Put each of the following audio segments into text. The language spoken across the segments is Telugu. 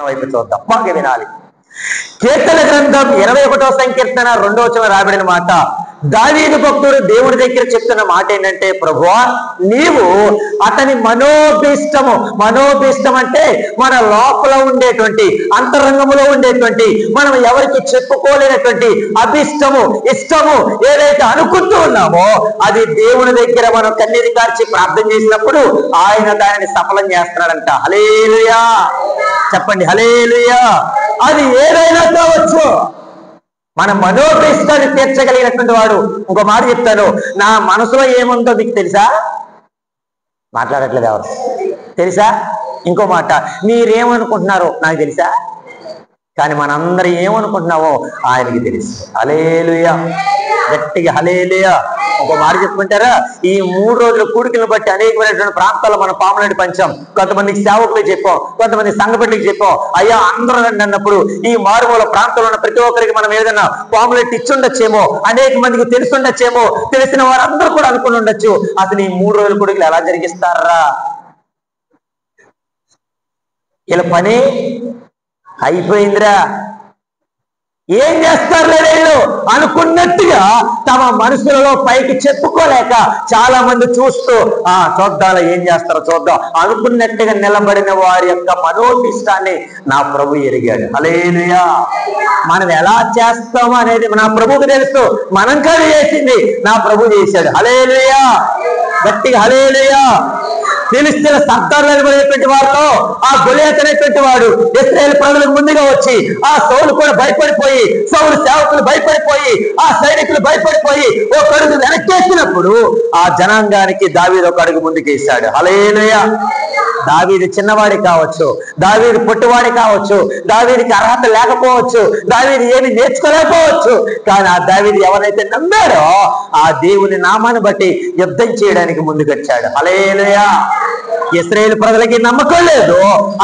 వైపు చూద్దాం, బాగా వినాలి. కీర్తన గ్రంథం 21వ సంకీర్తన 2వ వచనం రాబడిన మాట, దావీదు భక్తుడు దేవుడి దగ్గర చెప్తున్న మాట ఏంటంటే, ప్రభువా నీవు అతని మనోభీష్టం అంటే మన లోపల ఉండేటువంటి, అంతరంగంలో ఉండేటువంటి, మనం ఎవరికి చెప్పుకోలేనటువంటి అభిష్టము, ఇష్టము ఏదైతే అనుకుంటూ ఉన్నామో అది దేవుని దగ్గర మనం కన్నీరు కార్చి ప్రార్థన చేసినప్పుడు ఆయన దానిని సఫలం చేస్తున్నాడంట. హల్లెలూయా చెప్పండి, హల్లెలూయా. అది ఏదైనా కావచ్చు, మన మనోభీష్టాన్ని తీర్చగలిగినటువంటి వాడు. ఇంకో మాట చెప్తాను, నా మనసులో ఏముందో మీకు తెలుసా? మాట్లాడట్లేదు ఎవరు, తెలుసా? ఇంకో మాట, మీరేమనుకుంటున్నారో నాకు తెలుసా? కానీ మనందరం ఏమనుకుంటున్నామో ఆయనకి తెలుసు. హల్లెలూయా, గట్టిగా హల్లెలూయా. ఒక మాట చెప్పుకుంటారా, ఈ 3 రోజుల కూడికలను బట్టి అనేకమైనటువంటి ప్రాంతాల్లో మనం పాములాంటి పంచాం. కొంతమందికి సేవకులు చెప్పాం, కొంతమంది సంఘపతికి చెప్పాం. అయ్యా అందరూ రండి అన్నప్పుడు ఈ మారుమూల ప్రాంతంలో ఉన్న ప్రతి ఒక్కరికి మనం ఏదైనా పాములెట్ ఇచ్చుండొచ్చేమో, అనేక మందికి తెలుసుండొచ్చేమో, తెలిసిన వారందరూ కూడా అనుకుని ఉండొచ్చు. అసలు ఈ 3 రోజుల కూడికలు ఎలా జరిగిస్తారా? ఇలా పని అయిపోయిందిరా, ఏం చేస్తారు వీళ్ళు అనుకున్నట్టుగా తమ మనసులలో పైకి చెప్పుకోలేక చాలా మంది చూస్తూ చూద్దాం ఏం చేస్తారో చూద్దాం అనుకున్నట్టుగా నిలబడిన వారి యొక్క మనోభీష్టాన్ని నా ప్రభు ఎరిగాడు. హల్లెలూయా. మనం ఎలా చేస్తామో అనేది నా ప్రభువుకి తెలుసు. మనం కాదు చేసింది, నా ప్రభు చేశాడు. హల్లెలూయా, గట్టిగా హల్లెలూయా. ఫిలిష్తీయుల సర్దారులు అనేటువంటి వారితో ఆ గొలియాతు అనేటువంటి వాడు ఇశ్రాయేలు ప్రజలకు ముందుగా వచ్చి ఆ సౌలు కూడా భయపడిపోయి, సౌలు సేవకులు భయపడిపోయి, ఆ సైనికులు భయపడిపోయి ఒక అడుగు వెనక్కేసినప్పుడు ఆ జనాంగానికి దావీదు ఒక అడుగు ముందుకేశాడు. హల్లెలూయా. దావీదు చిన్నవాడి కావచ్చు, దావీదు పొట్టివాడి కావచ్చు, దావీదుకి అర్హత లేకపోవచ్చు, దావీదు ఏమి నేర్చుకోలేకపోవచ్చు, కానీ ఆ దావీదు ఎవరైతే నమ్మాడో ఆ దేవుని నామాన్ని బట్టి యుద్ధం చేయడానికి ముందుకొచ్చాడు. హల్లెలూయా. ఇశ్రాయేలు ప్రజలకి నమ్మకం లేదు,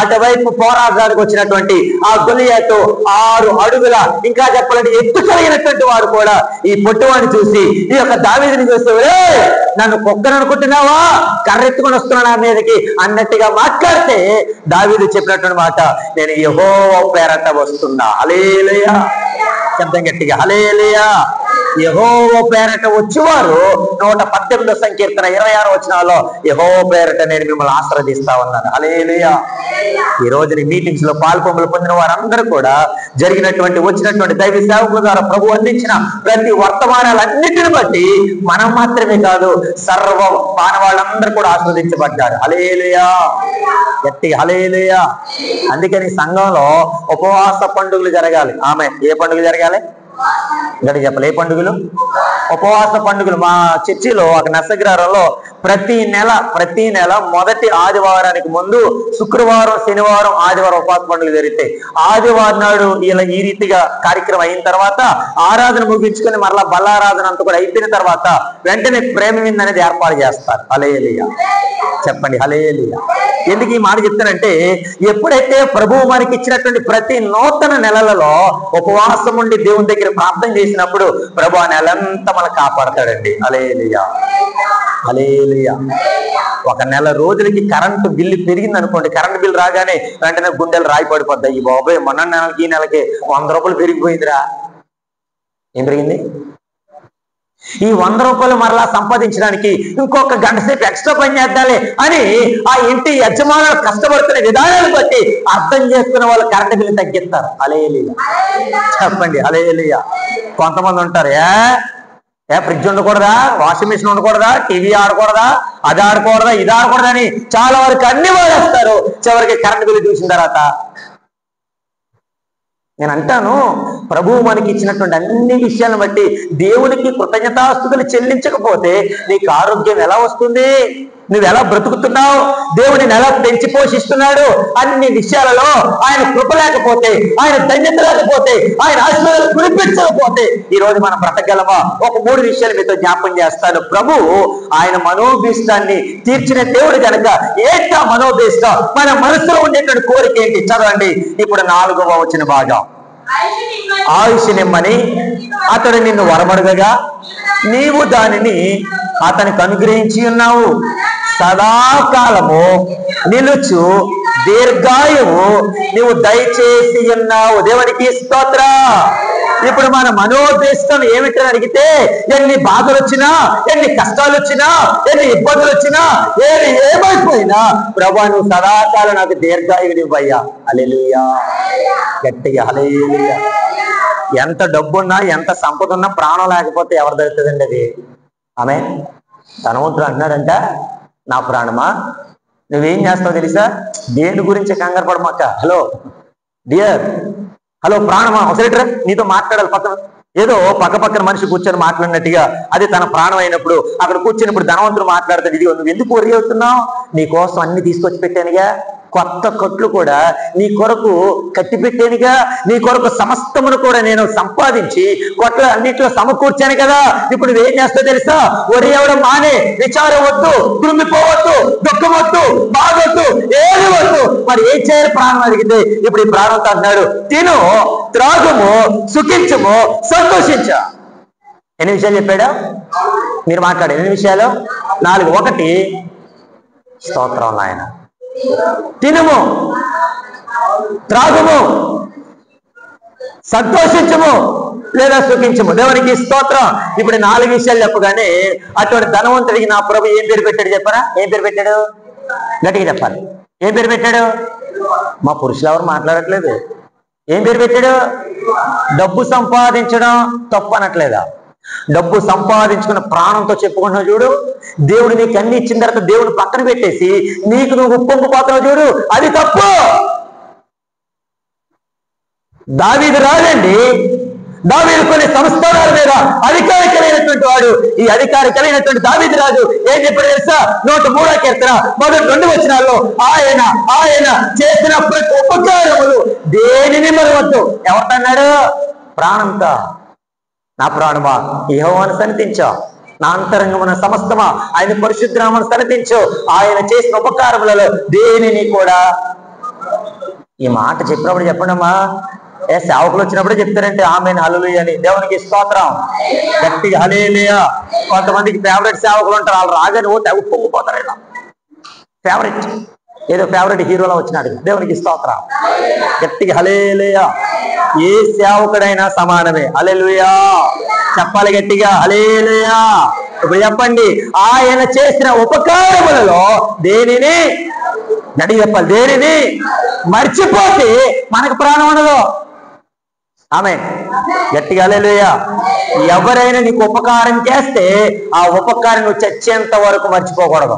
అటువైపు పోరాడడానికి వచ్చినటువంటి ఆ గొలియాతు 6 అడుగుల, ఇంకా చెప్పాలంటే ఎత్తు కలిగినటువంటి వాడు కూడా ఈ పొట్టివాడిని చూసి, ఈ యొక్క దావీదుని చూస్తే నన్ను కుక్కను అనుకుంటున్నావా, కర్రెత్తుకొని వస్తున్నాను నా మీదకి అన్నట్టుగా మాట్లాడితే దావీదు చెప్పినటువంటి మాట, నేను యెహోవా పేరట వస్తున్నా. హల్లెలూయా, శబ్దం గట్టిగా హల్లెలూయా. యెహోవా పేరట వచ్చేవారు 118వ సంకీర్తన 26వ వచనంలో యెహోవా పేరట నేను మిమ్మల్ని ఆశీర్వదిస్తా ఉన్నాను. హల్లెలూయా. ఈ రోజున మీటింగ్స్ లో పాల్పొంపులు పొందిన వారందరూ కూడా వచ్చినటువంటి దైవ సేవకుల ద్వారా ప్రభు అందించిన ప్రతి వర్తమానాలన్నిటిని బట్టి మనం మాత్రమే కాదు, సర్వ మానవాళ్ళందరూ కూడా ఆస్వాదించబడ్డారు. హల్లెలూయా, గట్టిగా హల్లెలూయా. అందుకని సంఘంలో ఉపవాస పండుగలు జరగాలి. ఆమె ఏ పండుగలు జరగాలి? గడి చెప్పలే, ఏ పండుగలు? ఉపవాస పండుగలు. మా చర్చిలో ఒక నర్సగ్రహారంలో ప్రతి నెల మొదటి ఆదివారానికి ముందు శుక్రవారం, శనివారం, ఆదివారం ఉపవాస పండుగలు జరుగుతాయి. ఆదివారం నాడు ఇలా ఈ రీతిగా కార్యక్రమం అయిన తర్వాత ఆరాధన ముగించుకొని మరలా బల్లారాధన అంతా కూడా అయిపోయిన తర్వాత వెంటనే ప్రేమ విందు అనేది ఏర్పాటు చేస్తారు. హల్లెలూయా, చెప్పండి హల్లెలూయా. ఎందుకు ఈ మాట చెప్తానంటే, ఎప్పుడైతే ప్రభువు మనకి ఇచ్చినటువంటి ప్రతి నూతన నెలలలో ఉపవాసం ఉండి దేవుని దగ్గర ప్రార్థన చేసినప్పుడు ప్రభు ఆ నెలంతా మనకు కాపాడతాడండి. హల్లెలూయా, హల్లెలూయా. ఒక నెల రోజులకి కరెంటు బిల్లు పెరిగింది అనుకోండి, కరెంటు బిల్లు రాగానే వెంటనే గుండెలు రాయి పడిపోద్దాయి. ఈ బాబాయ్ మొన్న నెలకి ఈ నెలకి 100 రూపాయలు పెరిగిపోయిందిరా. ఏం పెరిగింది? ఈ 100 రూపాయలు మరలా సంపాదించడానికి ఇంకొక గంట సేపు ఎక్స్ట్రా పని చేద్దాలే అని ఆ ఇంటి యజమానులు కష్టపడుతున్న విధానాన్ని బట్టి అర్థం చేసుకున్న వాళ్ళు కరెంటు బిల్లు తగ్గిస్తారు. హల్లెలూయా, చెప్పండి హల్లెలూయా. కొంతమంది ఉంటారు, ఫ్రిడ్జ్ ఉండకూడదా, వాషింగ్ మిషన్ ఉండకూడదా, టీవీ ఆడకూడదా, అది ఆడకూడదా, ఇది ఆడకూడదా అని చాలా వరకు అన్ని వాడేస్తారు. చివరికి కరెంటు బిల్లు చూసిన తర్వాత నేను అంటాను, ప్రభువు మనకి ఇచ్చినటువంటి అన్ని విషయాలను బట్టి దేవునికి కృతజ్ఞతాస్తుతులు చెల్లించకపోతే నీకు ఆరోగ్యం ఎలా వస్తుంది? నువ్వు ఎలా బ్రతుకుతున్నావు? దేవుడిని ఎలా పెంచి పోషిస్తున్నాడు? అన్ని విషయాలలో ఆయన కృప లేకపోతే, ఆయన ధన్యత లేకపోతే, ఆయన ఆశీర్వాదాలు కురిపించకపోతే ఈ రోజు మనం బ్రతకగలమా? ఒక 3 విషయాలు మీతో జ్ఞాపకం చేస్తాను. ప్రభు ఆయన మనోభీష్టాన్ని తీర్చిన దేవుడు కనుక ఏంటా మనోభీష్టం? మన మనసులో ఉండేటువంటి కోరిక ఏంటి? చదవండి ఇప్పుడు 4వ వచన భాగం. ఆయుష్ నిమ్మని అతడు నిన్ను వరమడుగగా నీవు దానిని అతనికి అనుగ్రహించి ఉన్నావు. సదాకాలము నిలుచు దీర్ఘాయువు నీవు దయచేసి ఉన్నావు. దేవునికి స్తోత్రం. ఇప్పుడు మన మనోద్దేశం ఏమిటని అడిగితే, ఎన్ని బాధలు వచ్చినా, ఎన్ని కష్టాలు వచ్చినా, ఎన్ని ఇబ్బందులు వచ్చినా, ఏమైపోయినా ప్రభువా నువ్వు సదాకాలం నాకు దీర్ఘాయువుని ఇవ్వయ్యా. హల్లెలూయా. గట్టిగా హల్లెలూయా. ఎంత డబ్బున్నా, ఎంత సంపద ఉన్నా ప్రాణం లేకపోతే ఎవరు దొరుకుతుందండి అది? ఆమె ధనవంతుడు అంటున్నాడంట, నా ప్రాణమా నువ్వేం చేస్తావు తెలుసా? దేని గురించి కంగారు పడమాక. హలో డియర్, హలో ప్రాణమా, ఒకసారి నీతో మాట్లాడాలి. ఏదో పక్కన మనిషి కూర్చొని మాట్లాడినట్టుగా అది తన ప్రాణం అయినప్పుడు అక్కడ కూర్చున్నప్పుడు ధనవంతుడు మాట్లాడతాడు, ఇది నువ్వు ఎందుకు వరి అవుతున్నావు? నీ కోసం అన్ని తీసుకొచ్చి పెట్టానుగా, కొత్త కట్లు కూడా నీ కొరకు కట్టి పెట్టానుగా, నీ కొరకు సమస్తమును కూడా నేను సంపాదించి కొట్ల అన్నింటిలో సమకూర్చాను కదా. ఇప్పుడు నువ్వేం చేస్తావు తెలుసా? వరి అవ్వడం మానే, విచారం వద్దు, కృంగిపోవద్దు, దుఃఖమొద్దు, బాధొద్దు, ఏది వద్దు. మరి ఏం చేయాలి ప్రాణం అడిగితే ఇప్పుడు ఈ ప్రాణంతో అంటున్నాడు, తిను, త్రాగుము, సుఖించుము, సంతోషించా. ఎన్ని విషయాలు చెప్పాడా? మీరు మాట్లాడారు ఎన్ని విషయాలు? 4. 1 స్తోత్రం నాయన. తినుము, త్రాగుము, సంతోషించము లేదా సుఖించము. దేవునికి స్తోత్రం. ఇప్పుడు 4 విషయాలు చెప్పగానే అటువంటి ధనవంతుడికి నా ప్రభు ఏం పేరు పెట్టాడు చెప్పరా? ఏం పేరు పెట్టాడు? గట్టిగా చెప్పాలి. ఏం పేరు పెట్టాడు? మా పురుషులు ఎవరు మాట్లాడట్లేదు. ఏం పేరు పెట్టాడు? డబ్బు సంపాదించడం తప్పు అనట్లేదా? డబ్బు సంపాదించుకున్న ప్రాణంతో చెప్పుకుంటున్నావు చూడు. దేవుడు నీకు అన్ని ఇచ్చిన తర్వాత దేవుడు పక్కన పెట్టేసి నీకు నువ్వు ఉప్పొంగిపోతున్నావు చూడు, అది తప్పు. దావీదు రాజండి, దావీదు కొన్ని సంస్థానాల మీద అధికారి కలిగినటువంటి వాడు. ఈ అధికారి కలిగినటువంటి దావీదు రాజు ఏం చెప్పాడు తెలుసా? 103వ కీర్తన మొదటి 2 వచనాల్లో ఆయన చేసిన ప్రతి ఉపకారములు దేనిని మరవద్దు. ఎవరితన్నాడు? ప్రాణంతో. నా ప్రాణమా యెహోవాను సన్నిధించు, నా అంతరంగమున సమస్తమా ఆయన పరిశుద్ధనామమును సన్నిధించు, ఆయన చేసిన ఉపకారములలో దేనిని కూడా. ఈ మాట చెప్పినప్పుడు చెప్పండమ్మా. సేవకులు వచ్చినప్పుడే చెప్తారంటే ఆమేన్ హల్లెలూయా అని. దేవునికి స్తోత్రం. గట్టిగా హల్లెలూయా. కొంతమందికి ఫేవరెట్ సేవకులు ఉంటారు, వాళ్ళు రాగానే ఉప్పొంగిపోతారు. ఇలా ఫేవరెట్ ఏదో ఫేవరెట్ హీరోలో వచ్చినాడు. దేవునికి స్తోత్రం. గట్టిగా హల్లెలూయా. ఏ సేవకుడైనా సమానమే. హల్లెలూయా చెప్పాలి గట్టిగా. హల్లెలూయా. ఇప్పుడు చెప్పండి, ఆయన చేసిన ఉపకారములలో దేనిని గట్టిగా చెప్పాలి. దేనిని మర్చిపోతే మనకు ప్రాణం ఉండదు. ఆమేన్ గట్టిగా హల్లెలూయా. ఎవరైనా నీకు ఉపకారం చేస్తే ఆ ఉపకారం నువ్వు చచ్చేంత వరకు మర్చిపోకూడదు.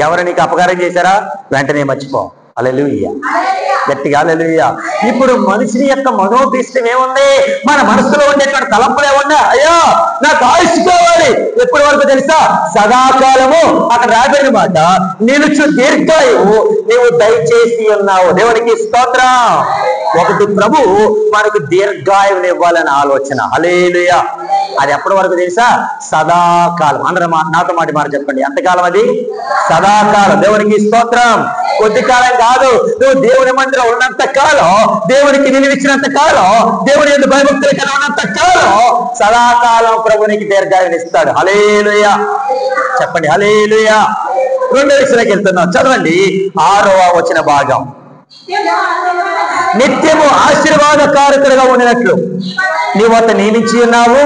ఎవరు నీకు అపకారం చేశారా వెంటనే మర్చిపో. హల్లెలూయా. గట్టిగా హల్లెలూయా. ఇప్పుడు మనిషిని యొక్క మనోభీష్టం ఏముంది? మన మనసులో ఉండేటువంటి తలంపులు ఏమన్నా? అయ్యో నాకు ఆయుష్ కావాలి. ఎప్పటి వరకు తెలుసా? సదాకాలము. అక్కడ రాబడిన మాట నిలుచు దీర్ఘాయువు నీవు దయచేసి ఉన్నావు. దేవునికి స్తోత్రం. ఒకటి ప్రభు మనకు దీర్ఘాయువుని ఇవ్వాలని ఆలోచన. హల్లెలూయా. అది ఎప్పటి వరకు తెలుసా? సదాకాలం. అందరూ నాతో మాట చెప్పండి. ఎంతకాలం అది? సదాకాలం. దేవునికి స్తోత్రం. కొద్ది కాలం కాదు. నువ్వు దేవుని మందిరం ఉన్నంత కాలం, దేవునికి నిలిచినంత కాలం, దేవుని యొక్క భయభక్తులు కలిగి ఉన్నంత కాలం సదాకాలం ప్రభు నీకు దీర్ఘాయువుని ఇస్తాడు. హల్లెలూయా చెప్పండి. హల్లెలూయా. 2వ విషయానికి వెళ్తున్నాం. చదవండి 6వ వచన భాగం. నిత్యము ఆశీర్వాదకారకులుగా ఉండినట్లు నీవు అతన్ని నియమించి ఉన్నావు.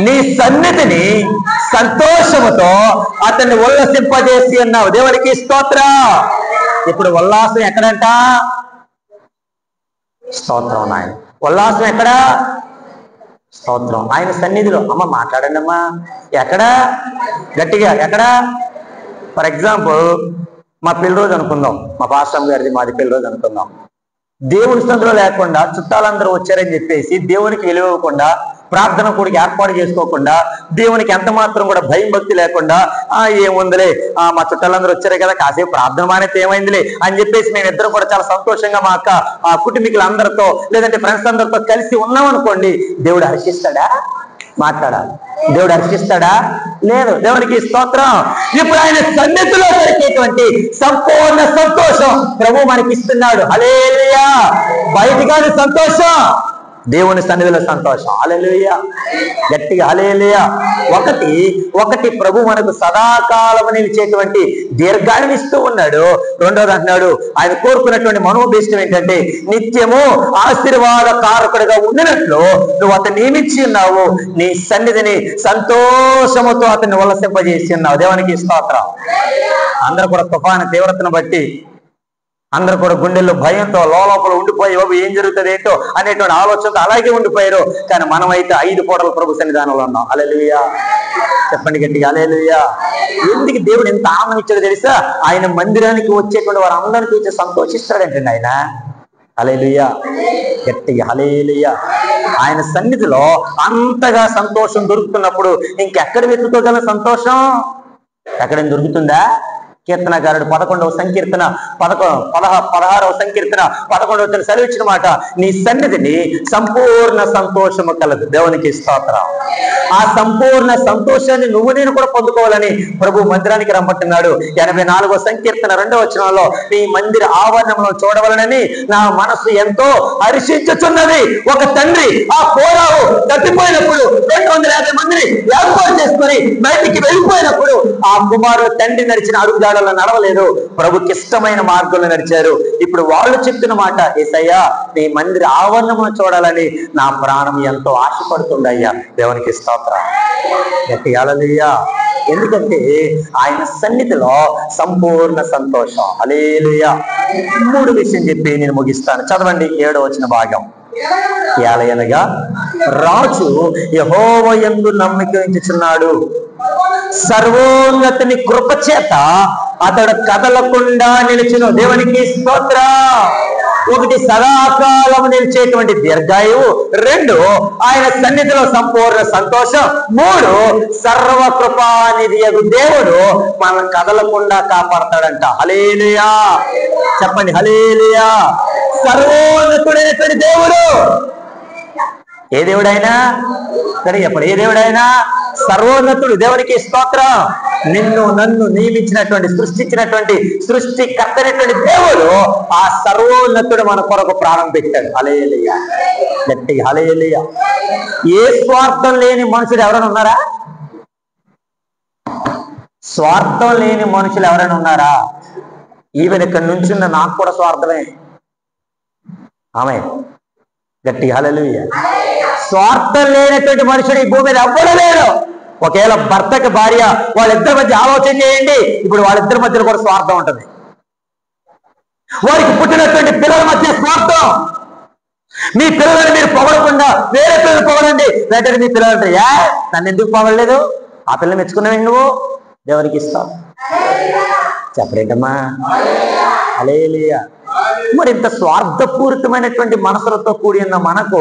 నీ సన్నిధిని సంతోషముతో అతన్ని ఉల్లసింపజేసి ఉన్నావు. దేవుడికి స్తోత్రం. ఇప్పుడు ఉల్లాసం ఎక్కడంట? స్తోత్రం నాయన. ఉల్లాసం ఎక్కడ? స్తోత్రం. ఆయన సన్నిధిలో. అమ్మ మాట్లాడండి అమ్మా. ఎక్కడ? గట్టిగా ఎక్కడ? ఫర్ ఎగ్జాంపుల్ మా పెళ్లి రోజు అనుకుందాం. మా పాస్టర్ గారిది మాది పెళ్లి రోజు అనుకుందాం. దేవుని సందులో లేకుండా చుట్టాలందరూ వచ్చారని చెప్పేసి దేవునికి విలువకుండా ప్రార్థన కూడా ఏర్పాటు చేసుకోకుండా దేవునికి ఎంత మాత్రం కూడా భయం భక్తి లేకుండా ఏముందిలే మా చుట్టాలందరూ వచ్చారే కదా కాసేపు ప్రార్థన మానేస్తే ఏమైందిలే అని చెప్పేసి మేమిద్దరం కూడా చాలా సంతోషంగా మా కుటుంబీకులందరితో లేదంటే ఫ్రెండ్స్ అందరితో కలిసి ఉన్నాం అనుకోండి, దేవుడు హర్షిస్తాడా? మాట్లాడాలి. దేవుడు హర్షిస్తాడా? లేదు. దేవునికి స్తోత్రం. ఇప్పుడు ఆయన సన్నిధిలో దొరికేటువంటి సంపూర్ణ సంతోషం ప్రభు మనకి ఇస్తున్నాడు. హల్లెలూయా. బయట కాని సంతోషం, దేవుని సన్నిధిలో సంతోషం. హల్లెలూయా, గట్టిగా హల్లెలూయా. ఒకటి ప్రభు మనకు సదాకాలం నిలిచేటువంటి దీర్ఘాయువుని ఇస్తూ ఉన్నాడు. రెండోది అంటున్నాడు, ఆయన కోరుకున్నటువంటి మనోభీష్టం ఏంటంటే నిత్యము ఆశీర్వాద కారకుడిగా ఉండినట్లు నువ్వు అతన్ని నియమించి ఉన్నావు. నీ సన్నిధిని సంతోషముతో అతన్ని ఉల్లసింపజేసి ఉన్నావు. దేవునికి స్తోత్రం. అందరూ కూడా తుఫాను తీవ్రతను బట్టి అందరూ కూడా గుండెల్లో భయంతో లోపల ఉండిపోయి ఏం జరుగుతుంది ఏంటో అనేటువంటి ఆలోచనతో అలాగే ఉండిపోయారు. కానీ మనమైతే 5 పూటల ప్రభు సన్నిధానంలో ఉన్నాం. హల్లెలూయా, చెప్పండి గట్టిగా హల్లెలూయా. ఎందుకు దేవుడు ఎంత ఆనందం ఇచ్చాడో తెలుసా? ఆయన మందిరానికి వచ్చేటువంటి వారు అందరినీ చూసి సంతోషిస్తాడంటండి ఆయన. హల్లెలూయా, గట్టిగా హల్లెలూయా. ఆయన సన్నిధిలో అంతగా సంతోషం దొరుకుతున్నప్పుడు ఇంకెక్కడ వెతుక్కోగల సంతోషం? ఎక్కడైనా దొరుకుతుందా? కీర్తనకారుడు 11వ సంకీర్తన 16వ సంకీర్తన 11వ సెలవిచ్చిన మాట, నీ సన్నిధిని సంపూర్ణ సంతోషము కలదు. దేవునికి స్తోత్రం. ఆ సంపూర్ణ సంతోషాన్ని నువ్వు నేను కూడా పొందుకోవాలని ప్రభు మందిరానికి రమ్మంటున్నాడు. 84వ సంకీర్తన 2వ వచనంలో, నీ మందిర ఆవరణంలో చూడవలనని నా మనసు ఎంతో హర్షించుచున్నది. ఒక తండ్రి ఆ కోరావు తప్పిపోయినప్పుడు 250 మందిని ఏర్పాటు చేసుకుని బయటికి వెళ్ళిపోయినప్పుడు ఆ కుమారుడు తండ్రి నడిచిన అడుగుజాడల్లో నడవలేదు, ప్రభుకి ఇష్టమైన మార్గంలో నడిచారు. ఇప్పుడు వాళ్ళు చెప్తున్న మాట, యేసయ్యా నీ మందిర ఆవరణమును చూడాలని నా ప్రాణం ఎంతో ఆశపడుతుందయ్యా. దేవునికి స్తోత్రం, గట్టిగా హల్లెలూయా. ఎందుకంటే ఆయన సన్నిధిలో సంపూర్ణ సంతోషం. హల్లెలూయా. 3 విషయం చెప్పి నేను ముగిస్తాను. చదవండి 7వ వచన భాగం. ఏలయనగా రాజు యెహోవా యందు నమ్మిక ఉంచుచున్నాడు, సర్వోన్నతుని కృప చేత అతడు కదలకుండా నిలిచును. దేవునికి స్తోత్రం. 1 సదాకాలం నిలిచేటువంటి దీర్ఘాయువు, 2 ఆయన సన్నిధిలో సంపూర్ణ సంతోషం, 3 సర్వకృపానిధి దేవుడు మనం కదలకుండా కాపాడతాడంట. హల్లెలూయా, చెప్పండి హల్లెలూయా. సర్వోన్నతుడైనటువంటి దేవుడు. ఏ దేవుడైనా సరే చెప్పండి, ఏ దేవుడైనా సర్వోన్నతుడు. దేవునికి స్తోత్రం. నిన్ను నన్ను నియమించినటువంటి సృష్టించినటువంటి సృష్టికర్తైనటువంటి దేవుడు ఆ సర్వోన్నతుడు మన కొరకు ప్రాణం పెట్టాడు. హల్లెలూయా, గట్టిగా హల్లెలూయా. ఏ స్వార్థం లేని మనుషులు ఎవరైనా ఉన్నారా? స్వార్థం లేని మనుషులు ఎవరైనా ఉన్నారా? ఈవెన్ ఇక్కడ నుంచున్న నాకు కూడా స్వార్థమే. ఆమె గట్టిగా హల్లెలూయా. స్వార్థం లేనటువంటి మనుషుడు ఈ భూమి మీద ఎవ్వడూ లేడు. ఒకవేళ భర్తకి భార్య వాళ్ళిద్దరి మధ్య ఆలోచన చేయండి, ఇప్పుడు వాళ్ళిద్దరి మధ్యలో కూడా స్వార్థం ఉంటుంది. వారికి పుట్టినటువంటి పిల్లల మధ్య స్వార్థం. మీ పిల్లలని మీరు పొగడకుండా వేరే పిల్లలు పొగడండి, వెంటనే మీ పిల్లలు అంటారు, నన్ను ఎందుకు పొగడలేదు, ఆ పిల్లలు మెచ్చుకున్నావు నువ్వు. దేవునికి ఇస్తాం. చెప్పలేంటమ్మా హల్లెలూయా. మరి ఇంత స్వార్థపూరితమైనటువంటి మనసులతో కూడి ఉన్న మనకు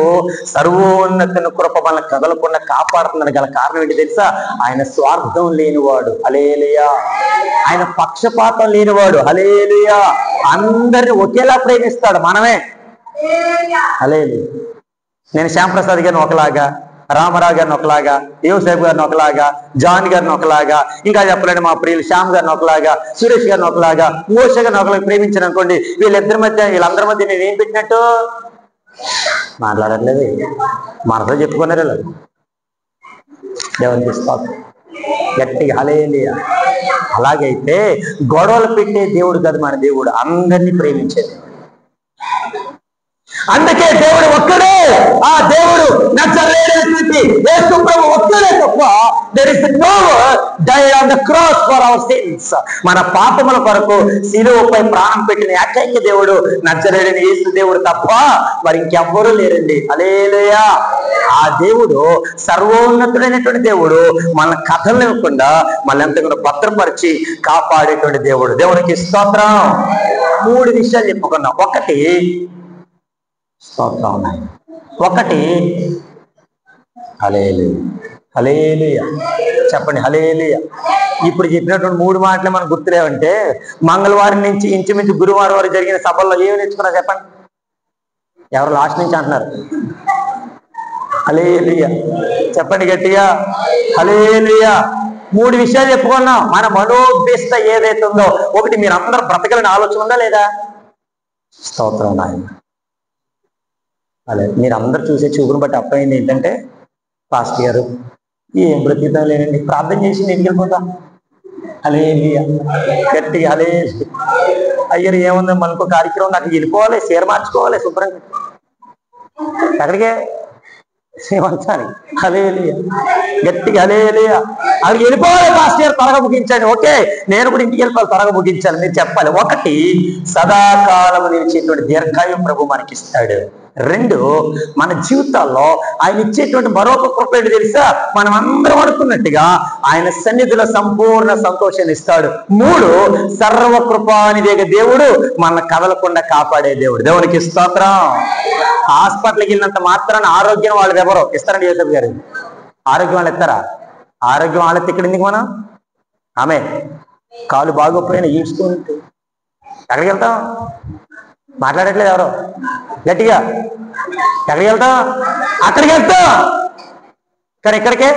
సర్వోన్నతుని కృప మనల్ని కదలకుండా కాపాడుతుందని గల కారణం ఏంటి తెలుసా? ఆయన స్వార్థం లేనివాడు. హల్లెలూయా. ఆయన పక్షపాతం లేనివాడు. హల్లెలూయా. అందరిని ఒకేలా ప్రేమిస్తాడు. మనమే హల్లెలూయా. నేను శ్యాంప్రసాద్ గారిని ఒకలాగా, రామారావు గారిని ఒకలాగా, యోసేపు గారిని ఒకలాగా, జాన్ గారిని ఒకలాగా, ఇంకా చెప్పలేండి మా ప్రియులు శ్యామ్ గారిని ఒకలాగా, సురేష్ గారిని ఒకలాగా, మోష గారిని ఒకలాగా ప్రేమించాను అనుకోండి, వీళ్ళందరి మధ్య నేను ఏం పెట్టినట్టు మాట్లాడట్లేదు, మనతో చెప్పుకున్నారు వీళ్ళు. దేవునికి స్తోత్రం, గట్టిగా హల్లెలూయా. అలాగైతే గొడవలు పెట్టే దేవుడు కాదు మన దేవుడు, అందరినీ ప్రేమించేది. అందుకే దేవుడు ఒక్కడే. ఆ దేవుడు నజరేయుడైనటువంటి యేసు ప్రభు ఒక్కడే తప్ప there is no died on the cross for our sins. మన పాపముల కొరకు శిలువపై ప్రాణం పెట్టిన ఏకైక దేవుడు నజరేయుడైన యేసు దేవుడు తప్ప మరి ఇంకెవ్వరూ లేరండి. హల్లెలూయా. ఆ దేవుడు సర్వోన్నతుడైనటువంటి దేవుడు మన కథలనివ్వకుండా మళ్ళీ ఎంతగా భద్రపరిచి కాపాడేటువంటి దేవుడు. దేవునికి స్తోత్రం. 3 విషయాలు చెప్పుకున్నాం. ఒకటి స్తోత్రం ఉన్నాయి, ఒకటి హల్లెలూయా. హల్లెలూయా, చెప్పండి హల్లెలూయా. ఇప్పుడు చెప్పినటువంటి 3 మాటలు మనకు గుర్తులేవంటే మంగళవారం నుంచి ఇంచుమించు గురువారం వరకు జరిగిన సభల్లో ఏమి నేర్చుకున్నా చెప్పండి? ఎవరు లాస్ట్ నుంచి అంటున్నారు? హల్లెలూయా, చెప్పండి గట్టిగా హల్లెలూయా. 3 విషయాలు చెప్పుకున్నాం. మన మనోభీష్ట ఏదైతే ఉందో, ఒకటి మీరు అందరూ బ్రతకాలని ఆలోచన ఉందా లేదా? స్తోత్రం నాయన. అలా మీరు అందరు చూసే చూపును బట్టి అర్థమైంది ఏంటంటే, పాస్టర్ గారు ఏం బ్రతికితం లేనండి, ప్రార్థన చేసి ఇంటికి వెళ్ళిపోతాం. హల్లెలూయా, గట్టిగా హల్లెలూయా. అయ్యారు ఏముంది, మనకు కార్యక్రమం, నాకు వెళ్ళిపోవాలి, చీర మార్చుకోవాలి శుభ్రంగా, ఎక్కడికే శ్రీమంతానికి. హల్లెలూయా, గట్టిగా హల్లెలూయా. అక్కడికి వెళ్ళిపోవాలి పాస్టర్ గారు, త్వరగా ముగించండి. ఓకే, నేను కూడా ఇంటికి వెళ్ళిపోవాలి, త్వరగా ముగించాలి. మీరు చెప్పాలి. ఒకటి, సదాకాలం నిలిచేటువంటి దీర్ఘాయువు ప్రభు మనకి ఇస్తాడు. రెండు, మన జీవితాల్లో ఆయన ఇచ్చేటువంటి మరొక కృప ఏంటి తెలుసా? మనం అందరం అనుకున్నట్టుగా ఆయన సన్నిధిలో సంపూర్ణ సంతోషాన్ని ఇస్తాడు. మూడు, సర్వకృపానిదేగ దేవుడు మన కదలకుండా కాపాడే దేవుడు. దేవునికి స్తోత్రం. హాస్పిటల్కి వెళ్ళినంత మాత్రాన ఆరోగ్యం వాళ్ళు ఎవరో ఇస్తారండి యేసయ్య గారు? ఆరోగ్యం వాళ్ళు ఇస్తారా? ఆరోగ్యం వాళ్ళకి ఇక్కడ ఎందుకు మనం? ఆమె కాలు బాగోపోయినా ఈడ్చుకుంటూ ఎక్కడికి వెళ్తాం? మాట్లాడట్లేదు ఎవరో గట్టిగా. ఎక్కడికి వెళ్తాం? అక్కడికి వెళ్తాం. కానీ ఇక్కడికే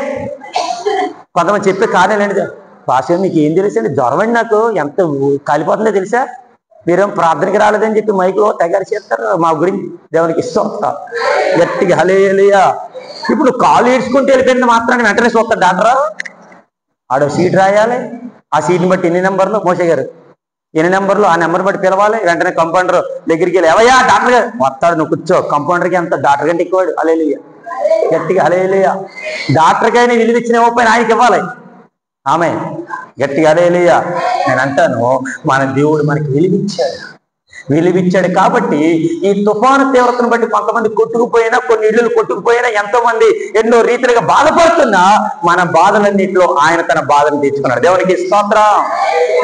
కొంతమంది చెప్పే కారణాలు ఏంటి? పాస్టర్ మీకు ఏం తెలుసండి, జ్వరం అండి, నాకు ఎంత కాలిపోతుందో తెలుసా, మీరేం ప్రార్థనకి రాలేదని చెప్పి మైకులో తెగారి చేస్తారు మా గురించి. దేవునికి ఇష్టం గట్టిగా హల్లెలూయా. ఇప్పుడు కాలు ఈడ్చుకుంటూ వెళ్ళిపోయిన మాత్రాన్ని వెంటనే చూస్తారు డాక్టర్. ఆడో సీట్ రాయాలి, ఆ సీట్ని బట్టి ఎన్ని నెంబర్లు, మోసే గారు ఎన్ని నెంబర్లు, ఆ నెంబర్ బట్టి పిలవాలి. వెంటనే కంపౌండర్ దగ్గరికి వెళ్ళి ఎవయ్యా డాక్టర్ గారు వస్తాడు, నువ్వు కూర్చో. కంపౌండర్కి ఎంత, డాక్టర్ కంటే ఎక్కువాడు. హల్లెలూయా, గట్టిగా హల్లెలూయా. డాక్టర్కి అయినా విలువ ఇచ్చిన ఇవ్వకపోయినా ఆయనకి ఇవ్వాలి. ఆమె గట్టిగా హల్లెలూయా. నేను అంటాను, మన దేవుడు మనకి విలువిచ్చాడు కాబట్టి ఈ తుఫాను తీవ్రతను బట్టి కొంతమంది కొట్టుకుపోయినా, కొన్ని ఇళ్ళు కొట్టుకుపోయినా, ఎంతో మంది ఎన్నో రీతిలుగా బాధపడుతున్నా, మన బాధలన్నింటిలో ఆయన తన బాధను తీర్చుకున్నాడు. దేవునికి స్తోత్రం.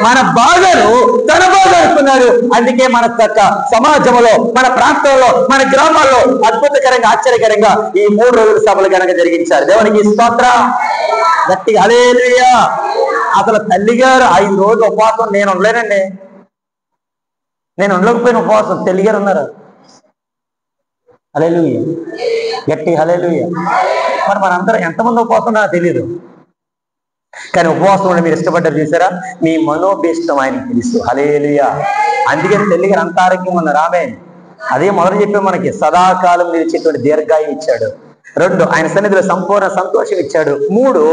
మన బాధను తన బాధ అనుకున్నాడు. అందుకే మన సమాజంలో, మన ప్రాంతంలో, మన గ్రామాల్లో అద్భుతకరంగా, ఆశ్చర్యకరంగా ఈ 3 రోజుల సభలు కనుక జరిగించారు. దేవునికి స్తోత్రం. గట్టిగా హల్లెలూయా. అసలు తల్లిగారు 5 రోజులు ఉపవాసం నేను ఉండలేనండి, నేను ఉండలేకపోయిన ఉపవాసం తల్లిగారు ఉన్నారు. హల్లెలూయా, గట్టి హల్లెలూయా. మరి మనందరం ఎంతమంది ఉపవాసం నాకు తెలియదు, కానీ ఉపవాసం ఉండి మీరు ఇష్టపడ్డారు చూసారా? మీ మనోభీష్టం ఆయనకి తెలుసు. హల్లెలూయా. అందుకని తల్లిగారు అంత ఆరోగ్యంగా ఉన్నారు. ఆమె అదే మొదలు చెప్పే మనకి సదాకాలం నిలిచేటువంటి దీర్ఘాయువు ఇచ్చాడు. 2, ఆయన సన్నిధిలో సంపూర్ణ సంతోషం ఇచ్చాడు. 3,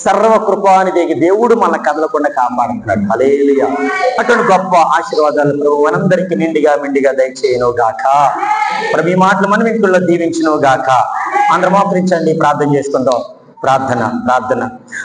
సర్వకృపానిదేగ దేవుడు మన కదలకుండా కాపాడుతున్నాడు. హల్లెలూయా. అటువంటి గొప్ప ఆశీర్వాదాలు ప్రభు మనందరికీ మెండిగా దయచేయను గాక. ప్రభు ఈ మాటలు మనం ఇంట్లో దీవించును గాక. అందరూ మోకరించండి, ప్రార్థన చేసుకుందాం. ప్రార్థన.